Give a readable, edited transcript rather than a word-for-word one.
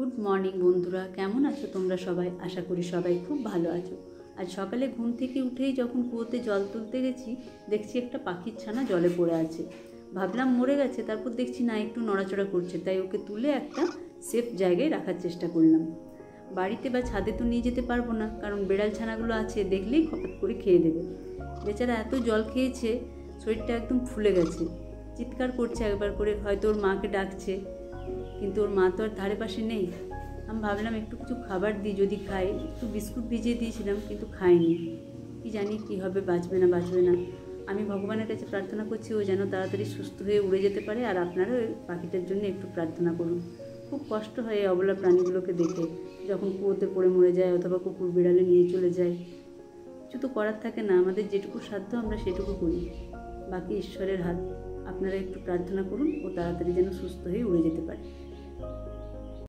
Good morning বন্ধুরা, কেমন আছো তোমরা সবাই? আশা করি সবাই খুব ভালো আছো। আজ সকালে ঘুম থেকে উঠেই যখন কুয়োতে জল তুলতে গেছি, দেখছি একটা পাখির ছানা জলে পড়ে আছে। ভাবলাম মরে গেছে, তারপর দেখছি না, একটু নড়াচড়া করছে, তাই ওকে তুলে একটা সেফ জায়গায় রাখার চেষ্টা করলাম। বাড়িতে বা ছাদে তো নিয়ে যেতে পারবো না, কারণ বেড়াল ছানাগুলো আছে, দেখলেই খপাত করে খেয়ে দেবে। বেচারা এত জল খেয়েছে, শরীরটা একদম ফুলে গেছে, চিৎকার করছে একবার করে, হয়তো ওর মাকে ডাকছে, কিন্তু ওর মা তো আর ধারে পাশে নেই। আমি ভাবলাম একটু কিছু খাবার দিই, যদি খাই। একটু বিস্কুট ভিজিয়ে দিয়েছিলাম, কিন্তু খাইনি। কি জানি কী হবে, বাঁচবে না বাঁচবে না। আমি ভগবানের কাছে প্রার্থনা করছি ও যেন তাড়াতাড়ি সুস্থ হয়ে উড়ে যেতে পারে। আর আপনারাও ওই পাখিটার জন্য একটু প্রার্থনা করুন। খুব কষ্ট হয় এই অবলা প্রাণীগুলোকে দেখে, যখন কুয়োতে পড়ে মরে যায় অথবা কুকুর বিড়ালে নিয়ে চলে যায়। কিছু তো করার থাকে না, আমাদের যেটুকু সাধ্য আমরা সেটুকু করি, বাকি ঈশ্বরের হাত। আপনারা একটু প্রার্থনা করুন ও তাড়াতাড়ি যেন সুস্থ হয়ে উড়ে যেতে পারে।